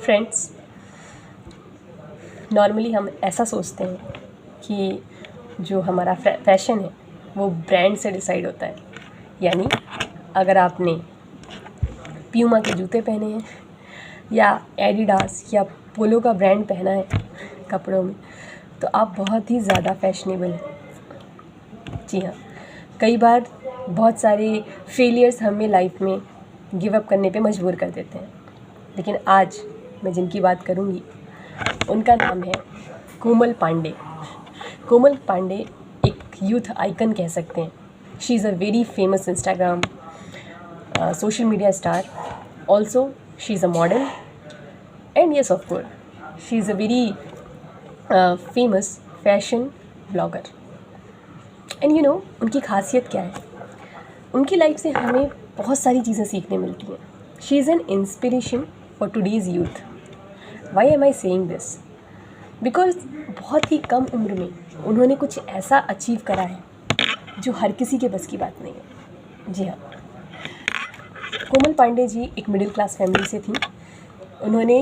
Friends, normally हम ऐसा सोचते हैं कि जो हमारा फैशन है वो ब्रांड से डिसाइड होता है। यानी अगर आपने प्यूमा के जूते पहने हैं या एडिडास या पोलो का ब्रांड पहना है कपड़ों में, तो आप बहुत ही ज़्यादा फैशनेबल हैं। जी हाँ, कई बार बहुत सारे फेलियर्स हमें लाइफ में गिव अप करने पे मजबूर कर देते हैं, लेकिन आज मैं जिनकी बात करूँगी उनका नाम है कोमल पांडे। कोमल पांडे एक यूथ आइकन कह सकते हैं। She is a very famous Instagram social media star. Also, she's a model, and yes, of course, she's a very famous fashion blogger. And you know, उनकी खासियत क्या है? उनकी लाइफ से हमें बहुत सारी चीज़ें सीखने मिलती हैं. She is an inspiration for today's youth. Why am I saying this? Because बहुत ही कम उम्र में उन्होंने कुछ ऐसा अचीव करा है जो हर किसी के बस की बात नहीं है. जी हाँ, कोमल पांडे जी एक मिडिल क्लास फैमिली से थी. उन्होंने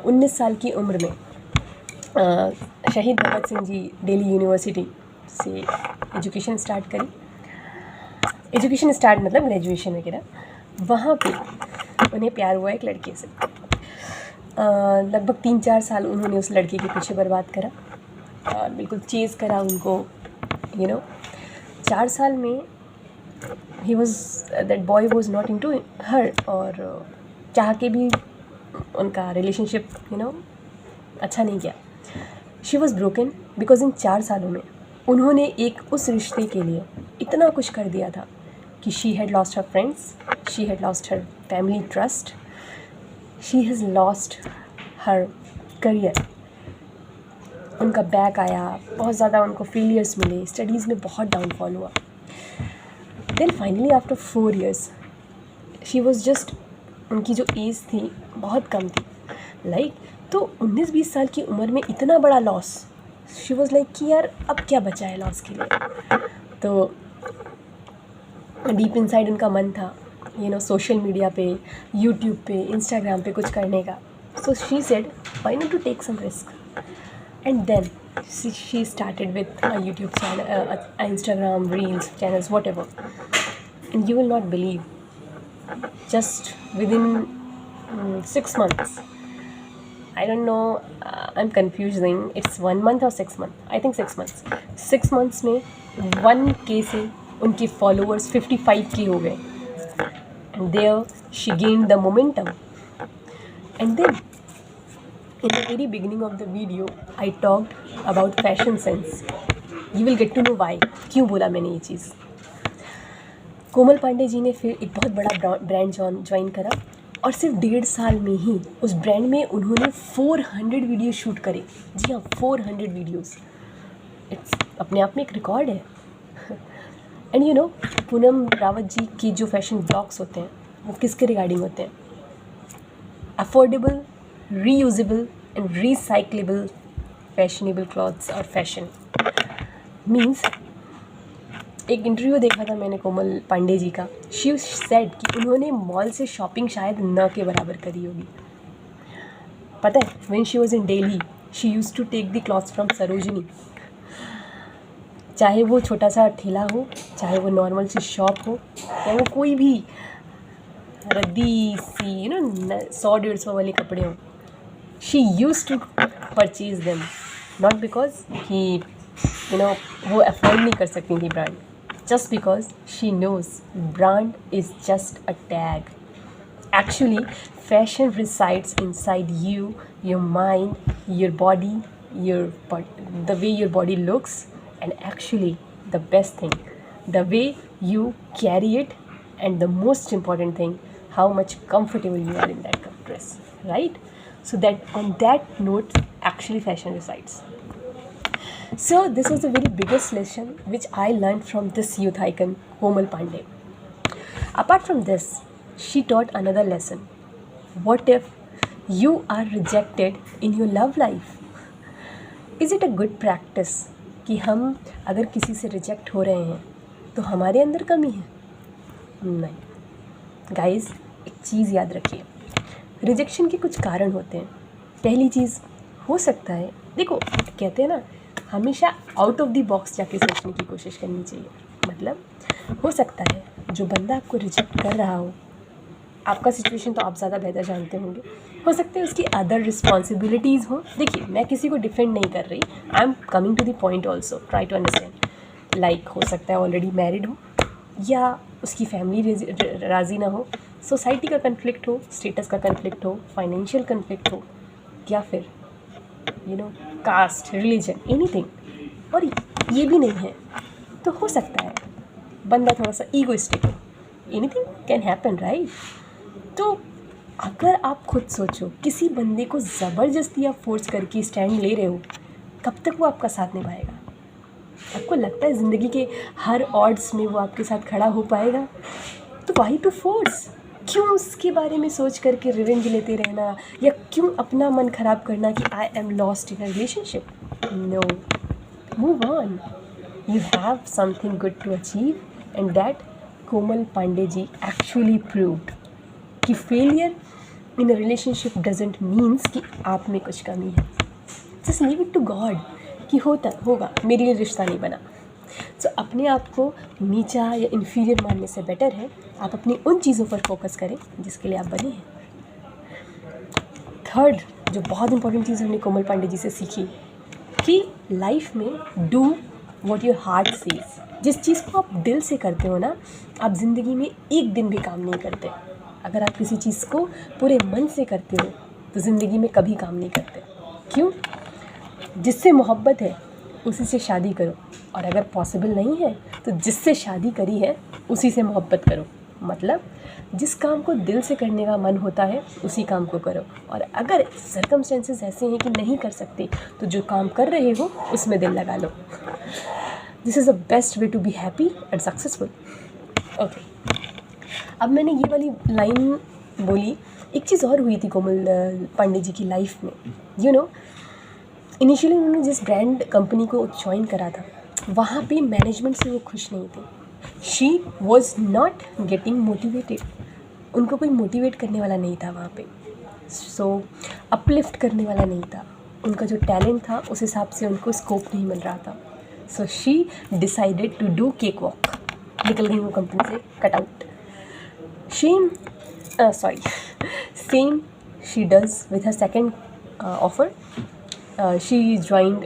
19 साल की उम्र में शहीद भगत सिंह जी दिल्ली यूनिवर्सिटी से एजुकेशन स्टार्ट करी. एजुकेशन स्टार्ट मतलब ग्रेजुएशन वगैरह. वहाँ पे उन्हें प्यार हुआ एक लड़के से. लगभग 3-4 साल उन्होंने उस लड़के के पीछे बर्बाद करा और बिल्कुल चेज़ करा उनको. 4 साल में that boy was not into her, और चाह के भी उनका रिलेशनशिप अच्छा नहीं गया. She was broken because in 4 सालों में उन्होंने एक उस रिश्ते के लिए इतना कुछ कर दिया था कि she had lost her friends, she had lost her family trust, she has lost her career. उनका बैक आया, बहुत ज़्यादा उनको फेलियर्स मिले, स्टडीज़ में बहुत डाउनफॉल हुआ. Then finally after 4 years she was just, उनकी जो एज थी बहुत कम थी, तो 19-20 साल की उम्र में इतना बड़ा लॉस. शी वॉज लाइक कि यार अब क्या बचा है लॉस के लिए. तो डीप इनसाइड उनका मन था सोशल मीडिया पे, यूट्यूब पे, इंस्टाग्राम पे कुछ करने का. So she said why not to take some risk, and then she started with a YouTube channel, Instagram reels channels, whatever. And you will not believe, just within 6 months, I don't know, I'm confusing, it's 1 month or 6 months, I think 6 months. 6 months में 1K से उनके followers 55K हो गए. And there she gained the momentum. And then in the very beginning of the video, I talked about fashion sense. You will get to know why. क्यों बोला मैंने ये चीज़. कोमल पांडे जी ने फिर एक बहुत बड़ा ब्रांड ज्वाइन करा और सिर्फ 1.5 साल में ही उस ब्रांड में उन्होंने 400 वीडियो शूट करे. जी हाँ, 400 वीडियोस. इट्स अपने आप में एक रिकॉर्ड है. एंड पूनम रावत जी के जो फैशन ब्लॉग्स होते हैं वो किसके रिगार्डिंग होते हैं? Affordable, reusable and recyclable fashionable clothes और फैशन. मीन्स एक इंटरव्यू देखा था मैंने कोमल पांडे जी का. शी सेड कि उन्होंने मॉल से शॉपिंग शायद न के बराबर करी होगी. पता है, when she was in Delhi she used to take the clothes from Sarojini. चाहे वो छोटा सा ठेला हो, चाहे वो नॉर्मल सी शॉप हो, चाहे वो कोई भी रद्दी सी 100-150 वाले कपड़े हों, she used to purchase them, not because वो अफोर्ड नहीं कर सकती थी brand, just because she knows brand is just a tag. Actually, fashion resides inside you, your mind, your body, the way your body looks, and actually the best thing, the way you carry it, and the most important thing, how much comfortable you are in that dress, right? So that on that note, actually fashion resides. So this was the very biggest lesson which I learned from this youth icon, Komal Pandey. Apart from this, she taught another lesson. What if you are rejected in your love life? Is it a good practice कि हम अगर किसी से reject हो रहे हैं तो हमारे अंदर कमी है? नहीं गाइस, एक चीज़ याद रखिए, रिजेक्शन के कुछ कारण होते हैं। पहली चीज़ हो सकता है, देखो कहते हैं ना, हमेशा आउट ऑफ द बॉक्स जाके सोचने की कोशिश करनी चाहिए। मतलब हो सकता है जो बंदा आपको रिजेक्ट कर रहा हो, आपका सिचुएशन तो आप ज़्यादा बेहतर जानते होंगे, हो सकता है उसकी अदर रिस्पॉन्सिबिलिटीज़ हो। देखिए, मैं किसी को डिफेंड नहीं कर रही, I am coming to the point also, try to understand. Like हो सकता है ऑलरेडी मैरिड हो, या उसकी फैमिली राज़ी ना हो, सोसाइटी का कन्फ्लिक्ट हो, स्टेटस का कन्फ्लिक्ट हो, फाइनेंशियल कन्फ्लिक्ट हो, या फिर कास्ट, रिलीजन, एनीथिंग। और ये भी नहीं है तो हो सकता है बंदा थोड़ा सा ईगोइस्टिक हो। Anything can happen, right? तो अगर आप खुद सोचो, किसी बंदे को ज़बरदस्ती आप फोर्स करके स्टैंड ले रहे हो, कब तक वो आपका साथ निभाएगा? आपको लगता है ज़िंदगी के हर ऑड्स में वो आपके साथ खड़ा हो पाएगा? तो वाई टू फोर्स? क्यों उसके बारे में सोच करके रिवेंज लेते रहना, या क्यों अपना मन ख़राब करना कि I am lost in a relationship? No, move on, you have something good to achieve, and that Komal Pandey ji actually proved कि failure in a relationship doesn't means कि आप में कुछ कमी है। Just leave it to God कि होगा, मेरे लिए रिश्ता नहीं बना। तो अपने आप को नीचा या इन्फीरियर मानने से बेटर है आप अपनी उन चीज़ों पर फोकस करें जिसके लिए आप बने हैं। थर्ड, जो बहुत इंपॉर्टेंट चीज़ हमने कोमल पांडे जी से सीखी, कि लाइफ में do what your heart says. जिस चीज़ को आप दिल से करते हो ना, आप ज़िंदगी में एक दिन भी काम नहीं करते। अगर आप किसी चीज़ को पूरे मन से करते हो तो ज़िंदगी में कभी काम नहीं करते। क्यों? जिससे मोहब्बत है उसी से शादी करो, और अगर पॉसिबल नहीं है तो जिससे शादी करी है उसी से मोहब्बत करो। मतलब जिस काम को दिल से करने का मन होता है उसी काम को करो, और अगर सर्कमस्टेंसेस ऐसे हैं कि नहीं कर सकते तो जो काम कर रहे हो उसमें दिल लगा लो। This is the best way to be happy and successful. Okay, अब मैंने ये वाली लाइन बोली, एक चीज़ और हुई थी कोमल पांडे जी की लाइफ में। इनिशियली उन्होंने जिस ब्रांड कंपनी को ज्वाइन करा था, वहाँ पे मैनेजमेंट से वो खुश नहीं थे। She was not getting motivated, उनको कोई मोटिवेट करने वाला नहीं था वहाँ पे, सो अपलिफ्ट करने वाला नहीं था। उनका जो टैलेंट था उस हिसाब से उनको स्कोप नहीं मिल रहा था। So she decided to do cakewalk, निकल गई वो कंपनी से, cut out. Same she does with her second offer. She joined,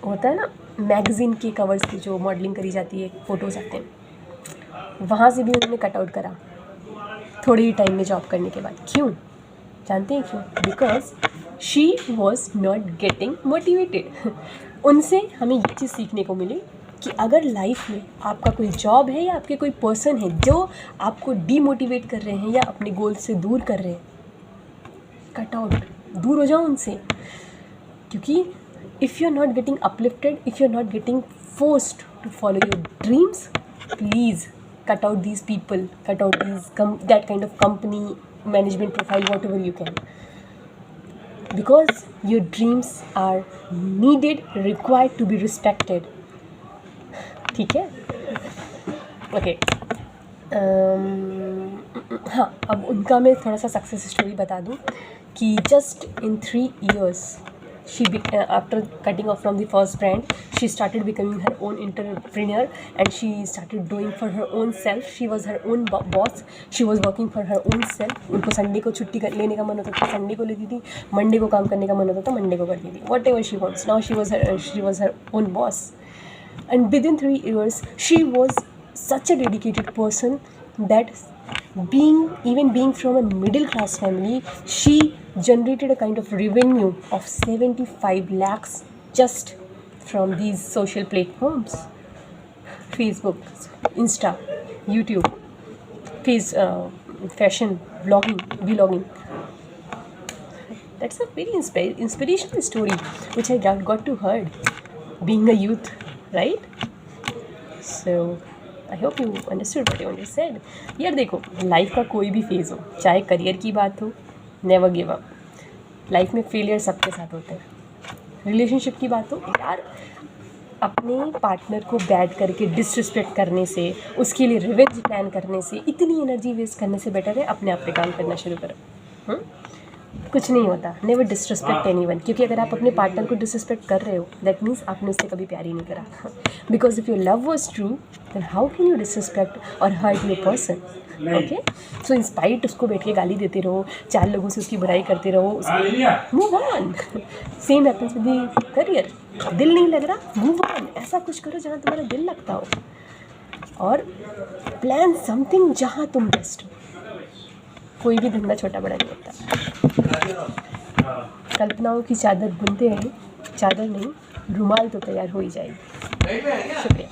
होता है ना मैगज़ीन के कवर्स पे जो मॉडलिंग करी जाती है, फ़ोटोज़ आते हैं, वहाँ से भी उन्होंने कट आउट करा थोड़े ही टाइम में जॉब करने के बाद। क्यों? जानते हैं क्यों? Because she was not getting motivated. उनसे हमें ये चीज़ सीखने को मिली कि अगर लाइफ में आपका कोई जॉब है या आपके कोई पर्सन है जो आपको डीमोटिवेट कर रहे हैं या अपने गोल से दूर कर रहे हैं, कट आउट, दूर हो जाओ उनसे। क्योंकि if you are not getting uplifted, if you are not getting forced to follow your dreams, please cut out these people, cut out that kind of company, management profile, whatever you can, because your dreams are needed, required to be respected. ठीक है? Okay, हाँ, अब उनका मैं थोड़ा सा success story बता दूँ कि just in 3 years she after cutting off from the first brand, she started becoming her own entrepreneur, and she started doing for her own self. She was her own boss, she was working for her own self. उनको Sunday को छुट्टी लेने का मन होता था, Sunday को लेती थी, मंडे को काम करने का मन होता था, मंडे को करती थी, whatever she wants. Now she was her own boss, and within 3 years she was such a dedicated person that being from a middle class family, she generated a kind of revenue of 75 lakhs just from these social platforms: Facebook, Insta, YouTube, fashion, vlogging. That's a very inspirational story which I got to heard being a youth, right? So I hope you understood what I said. यार देखो, life का कोई भी phase हो, चाहे career की बात हो, नेवर गिव अप। लाइफ में फेलियर सबके साथ होते हैं। रिलेशनशिप की बात हो, यार अपने पार्टनर को बैड करके डिसरिस्पेक्ट करने से, उसके लिए रिवेंज प्लान करने से, इतनी एनर्जी वेस्ट करने से बेटर है अपने आप पे काम करना शुरू करो। कुछ नहीं होता। नेवर डिसरिस्पेक्ट एनीवन, क्योंकि अगर आप अपने पार्टनर को डिसरिस्पेक्ट कर रहे हो दैट मीन्स आपने उससे कभी प्यार ही नहीं करा। Because if your love was true then how can you disrespect और hurt your person. Okay, so in spite उसको बैठ के गाली देते रहो, 4 लोगों से उसकी बुराई करते रहो, move on. Same happens with the career. दिल नहीं लग रहा, मूव ऑन। ऐसा कुछ करो जहाँ तुम्हारा दिल लगता हो, और प्लान समथिंग जहाँ तुम बेस्ट हो। कोई भी धंधा छोटा बड़ा नहीं होता। कल्पनाओं की चादर बुनते रहे, चादर नहीं रुमाल तो तैयार हो ही जाएगी। शुक्रिया।